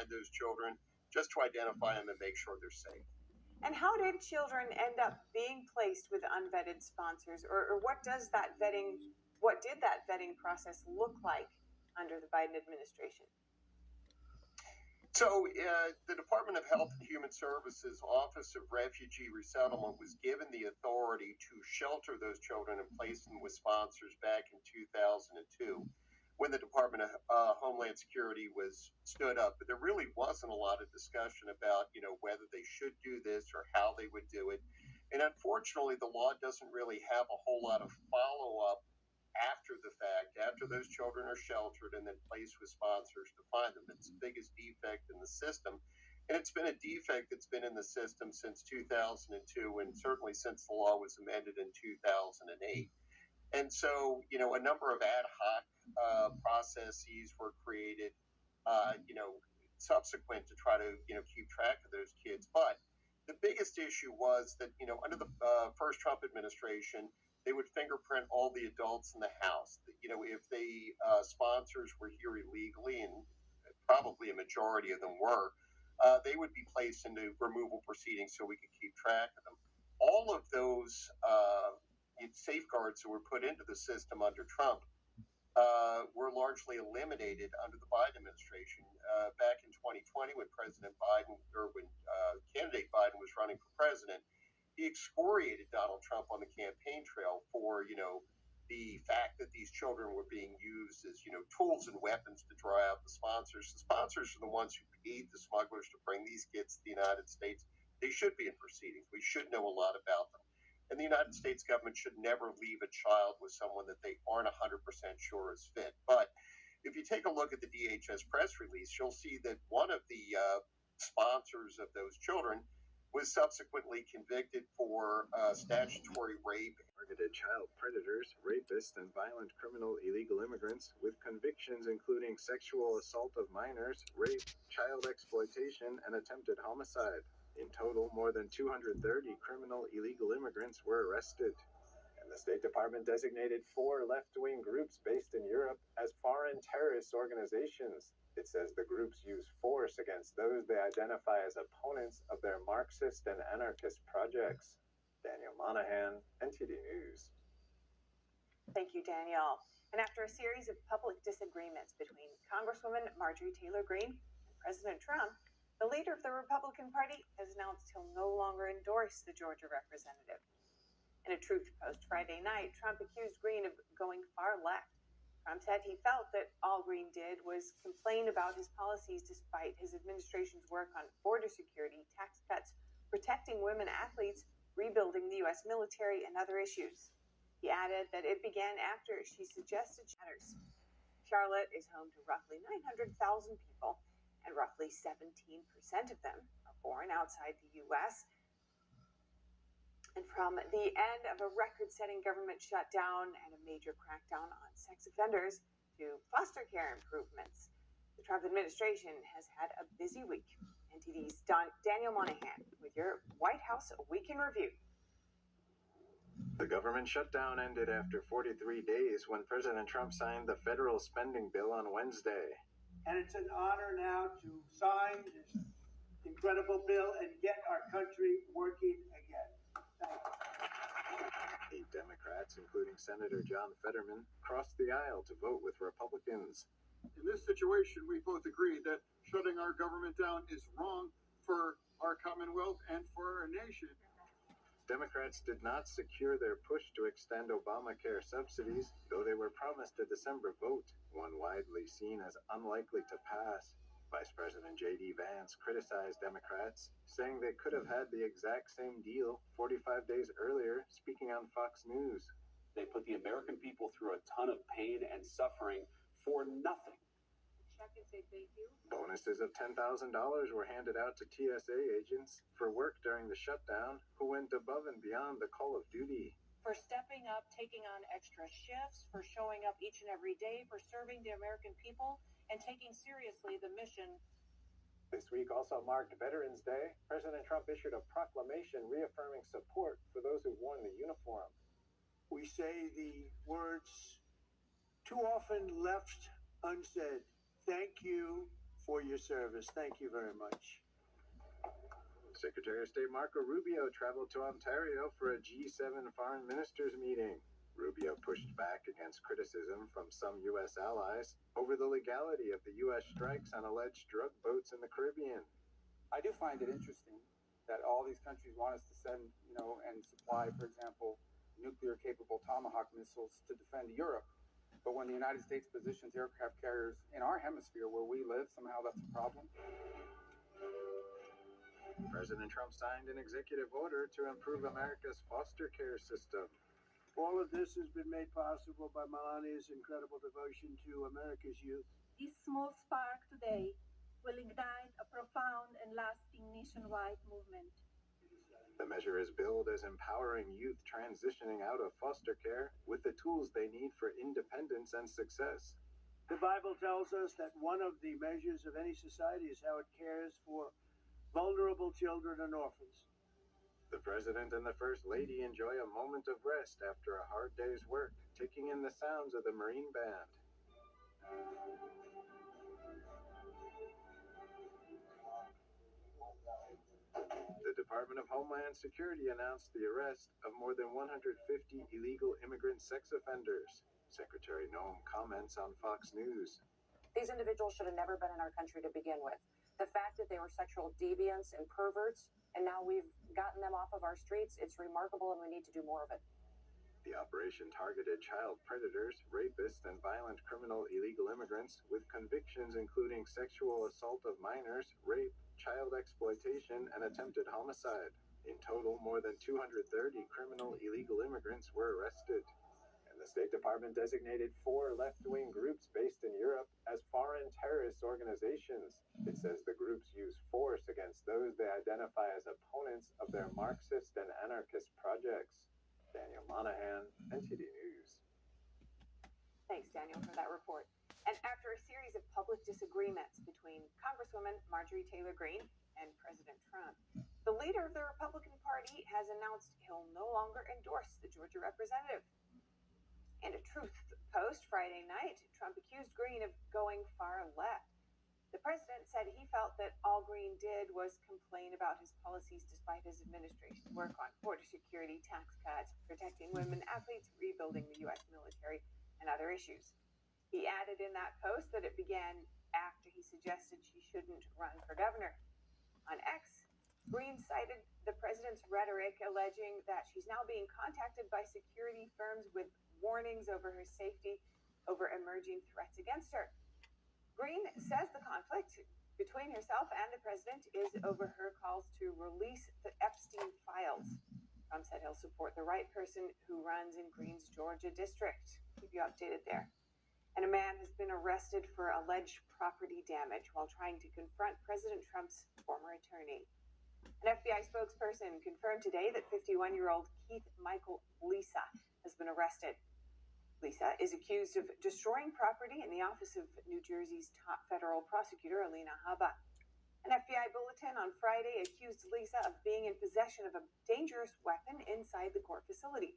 find those children, just to identify them and make sure they're safe. And how did children end up being placed with unvetted sponsors, or what did that vetting process look like under the Biden administration? So the Department of Health and Human Services Office of Refugee Resettlement was given the authority to shelter those children and place them with sponsors back in 2002 when the Department of Homeland Security was stood up. But there really wasn't a lot of discussion about, whether they should do this or how they would do it. And unfortunately, the law doesn't really have a whole lot of follow-up after the fact, after those children are sheltered and then placed with sponsors to find them. It's the biggest defect in the system. And it's been a defect that's been in the system since 2002 and certainly since the law was amended in 2008. And so, a number of ad hoc processes were created, subsequent to try to, keep track of those kids. But the biggest issue was that, under the first Trump administration, they would fingerprint all the adults in the house. If the sponsors were here illegally, and probably a majority of them were, they would be placed into removal proceedings so we could keep track of them. All of those safeguards that were put into the system under Trump were largely eliminated under the Biden administration. Back in 2020, when candidate Biden was running for president, he excoriated Donald Trump on the campaign trail for, the fact that these children were being used as, tools and weapons to draw out the sponsors. The sponsors are the ones who paid the smugglers to bring these kids to the United States. They should be in proceedings. We should know a lot about them. And the United States government should never leave a child with someone that they aren't 100% sure is fit. But if you take a look at the DHS press release, you'll see that one of the sponsors of those children was subsequently convicted for statutory rape. Targeted child predators, rapists, and violent criminal illegal immigrants with convictions including sexual assault of minors, rape, child exploitation, and attempted homicide. In total, more than 230 criminal illegal immigrants were arrested. And the State Department designated 4 left-wing groups based in Europe as foreign terrorist organizations. It says the groups use force against those they identify as opponents of their Marxist and anarchist projects. Daniel Monahan, NTD News. Thank you, Daniel. And after a series of public disagreements between Congresswoman Marjorie Taylor Greene and President Trump, the leader of the Republican Party has announced he'll no longer endorse the Georgia representative. In a Truth Post Friday night, Trump accused Greene of going far left. Trump said he felt that all Greene did was complain about his policies despite his administration's work on border security, tax cuts, protecting women athletes, rebuilding the U.S. military, and other issues. He added that it began after she suggested shatters. Charlotte is home to roughly 900,000 people, and roughly 17% of them are born outside the U.S. And from the end of a record-setting government shutdown and a major crackdown on sex offenders to foster care improvements, the Trump administration has had a busy week. NTD's Daniel Monahan with your White House Week in Review. The government shutdown ended after 43 days when President Trump signed the federal spending bill on Wednesday. And it's an honor now to sign this incredible bill and get our country working again. 8 Democrats, including Senator John Fetterman, crossed the aisle to vote with Republicans. In this situation, we both agree that shutting our government down is wrong for our Commonwealth and for our nation. Democrats did not secure their push to extend Obamacare subsidies, though they were promised a December vote, one widely seen as unlikely to pass. Vice President J.D. Vance criticized Democrats, saying they could have had the exact same deal 45 days earlier, speaking on Fox News. They put the American people through a ton of pain and suffering for nothing. Check and say thank you. Bonuses of $10,000 were handed out to TSA agents for work during the shutdown who went above and beyond the call of duty. For stepping up, taking on extra shifts, for showing up each and every day, for serving the American people, and taking seriously the mission. This week also marked Veterans Day. President Trump issued a proclamation reaffirming support for those who've worn the uniform. We say the words too often left unsaid. Thank you, for your service. Thank you very much. Secretary of State Marco Rubio traveled to Ontario for a G7 foreign ministers meeting. Rubio pushed back against criticism from some U.S. allies over the legality of the U.S. strikes on alleged drug boats in the Caribbean. I do find it interesting that all these countries want us to send, and supply, for example, nuclear-capable Tomahawk missiles to defend Europe. But when the United States positions aircraft carriers in our hemisphere where we live, somehow that's a problem. President Trump signed an executive order to improve America's foster care system. All of this has been made possible by Melania's incredible devotion to America's youth. This small spark today will ignite a profound and lasting nationwide movement. The measure is billed as empowering youth transitioning out of foster care with the tools they need for independence and success. The Bible tells us that one of the measures of any society is how it cares for vulnerable children and orphans. The President and the First Lady enjoy a moment of rest after a hard day's work, taking in the sounds of the Marine Band. The Department of Homeland Security announced the arrest of more than 150 illegal immigrant sex offenders. Secretary Noem comments on Fox News. These individuals should have never been in our country to begin with. The fact that they were sexual deviants and perverts, and now we've gotten them off of our streets, it's remarkable, and we need to do more of it. The operation targeted child predators, rapists, and violent criminal illegal immigrants with convictions including sexual assault of minors, rape, child exploitation, and attempted homicide. In total, more than 230 criminal illegal immigrants were arrested. And the State Department designated 4 left-wing groups based in Europe as foreign terrorist organizations. It says the groups use force against those they identify as opponents of their Marxist and anarchist projects. Daniel Monahan, NTD News. Thanks, Daniel, for that report. And after a series of public disagreements between Congresswoman Marjorie Taylor Greene and President Trump, the leader of the Republican Party has announced he'll no longer endorse the Georgia representative. In a Truth post Friday night, Trump accused Greene of going far left. The president said he felt that all Greene did was complain about his policies despite his administration's work on border security, tax cuts, protecting women athletes, rebuilding the U.S. military, and other issues. He added in that post that it began after he suggested she shouldn't run for governor. On X, Greene cited the president's rhetoric, alleging that she's now being contacted by security firms with warnings over her safety over emerging threats against her. Greene says the conflict between herself and the president is over her calls to release the Epstein files. Trump said he'll support the right person who runs in Greene's Georgia district. Keep you updated there. And a man has been arrested for alleged property damage while trying to confront President Trump's former attorney. An FBI spokesperson confirmed today that 51-year-old Keith Michael Lisa has been arrested. Lisa is accused of destroying property in the office of New Jersey's top federal prosecutor, Alina Habba. An FBI bulletin on Friday accused Lisa of being in possession of a dangerous weapon inside the court facility.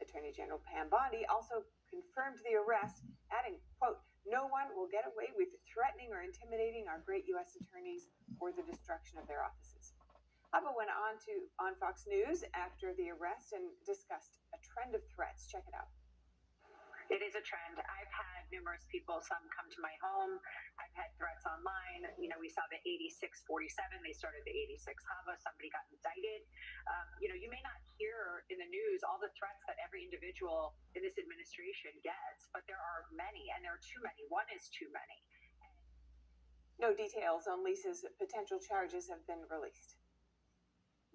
Attorney General Pam Bondi also confirmed the arrest, adding, quote, "No one will get away with threatening or intimidating our great U.S. attorneys or the destruction of their offices." Habba went on Fox News after the arrest and discussed a trend of threats. Check it out. It is a trend. I've had numerous people, some come to my home. I've had threats online. We saw the 8647. They started the 86 Hava. Somebody got indicted. You may not hear in the news all the threats that every individual in this administration gets, but there are many, and there are too many. One is too many. No details on Lisa's potential charges have been released.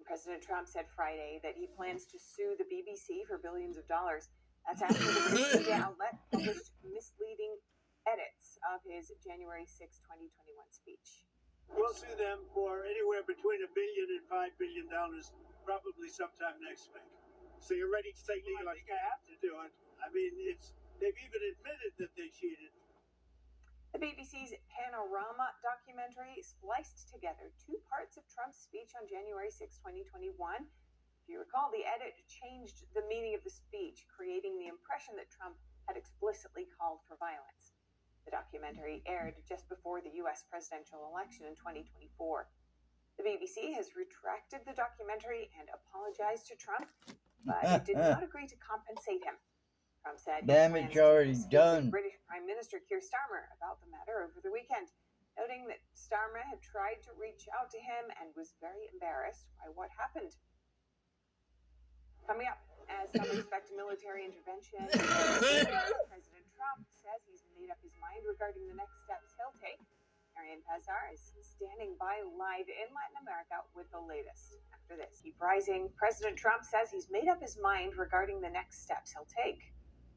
President Trump said Friday that he plans to sue the BBC for billions of dollars. That's after the British media outlet published misleading edits of his January 6, 2021 speech. We'll sue them for anywhere between $1 billion and $5 billion, probably sometime next week. So you're ready to take legal action? I think I have to do it. I mean, they've even admitted that they cheated. The BBC's Panorama documentary spliced together 2 parts of Trump's speech on January 6, 2021. If you recall, the edit changed the meaning of the speech, creating the impression that Trump had explicitly called for violence. The documentary aired just before the U.S. presidential election in 2024. The BBC has retracted the documentary and apologized to Trump, but it did not agree to compensate him. Trump said damage already done. British Prime Minister Keir Starmer about the matter over the weekend, noting that Starmer had tried to reach out to him and was very embarrassed by what happened. Coming up, as some expect military intervention, President Trump says he's made up his mind regarding the next steps he'll take. Arian Pazar is standing by live in Latin America with the latest. After this, keep rising. President Trump says he's made up his mind regarding the next steps he'll take.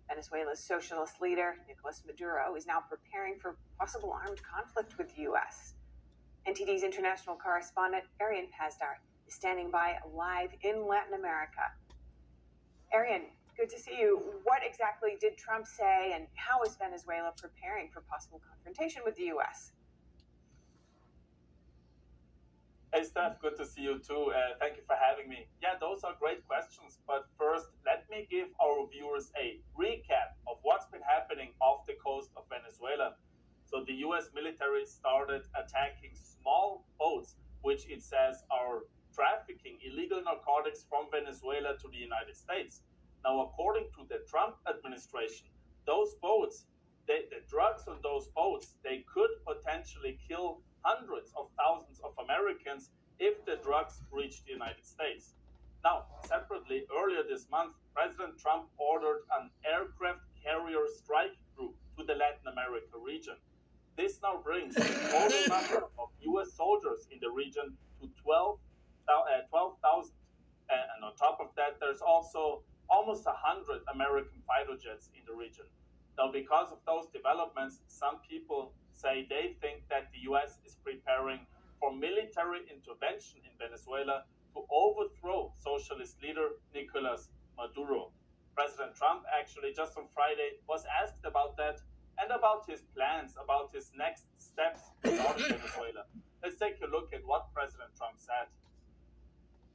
Venezuela's socialist leader, Nicolas Maduro, is now preparing for possible armed conflict with the U.S. NTD's international correspondent, Arian Pazar, is standing by live in Latin America. Arian, good to see you. What exactly did Trump say, and how is Venezuela preparing for possible confrontation with the U.S.? Hey, Steph, good to see you too. Thank you for having me. Yeah, those are great questions. But first, let me give our viewers a recap of what's been happening off the coast of Venezuela. So the U.S. military started attacking small boats, which it says are trafficking illegal narcotics from Venezuela to the United States. Now, according to the Trump administration, those boats, the drugs on those boats, they could potentially kill hundreds of thousands of Americans if the drugs reach the United States. Now, separately, earlier this month, President Trump ordered an aircraft carrier strike group to the Latin America region. This now brings the total number of U.S. soldiers in the region to 12,000. And on top of that, there's also almost 100 American fighter jets in the region. Now, because of those developments, some people say they think that the U.S. is preparing for military intervention in Venezuela to overthrow socialist leader Nicolas Maduro. President Trump actually just on Friday was asked about that and about his plans, about his next steps regarding Venezuela. Let's take a look at what President Trump said.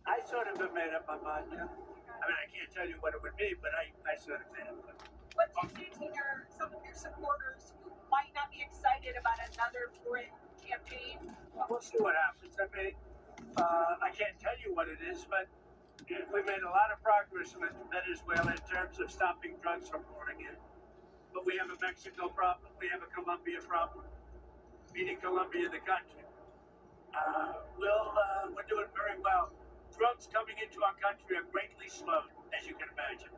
I sort of have made up my mind, yeah. I mean, I can't tell you what it would be, but I sort of made up my mind. What do you say to some of your supporters who might not be excited about another foreign campaign? Well, we'll see what happens. I mean, I can't tell you what it is, but we made a lot of progress with Venezuela in terms of stopping drugs from pouring in. But we have a Mexico problem. We have a Colombia problem. Meaning Colombia, the country. We're doing very well. Drugs coming into our country are greatly slowed, as you can imagine.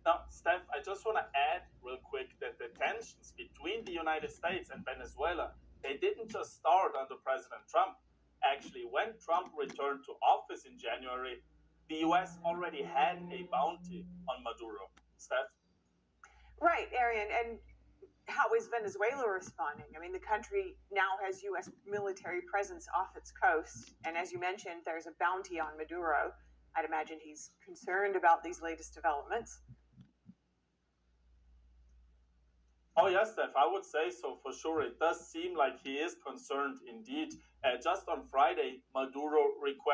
Now, Steph, I just want to add real quick that the tensions between the United States and Venezuela, they didn't just start under President Trump. Actually, when Trump returned to office in January, the U.S. already had a bounty on Maduro. Steph? Right, Arian, and how is Venezuela responding? I mean, the country now has U.S. military presence off its coast, and as you mentioned, there's a bounty on Maduro. I'd imagine he's concerned about these latest developments. Oh, yes, Steph, I would say so for sure. It does seem like he is concerned indeed. Just on Friday, Maduro requested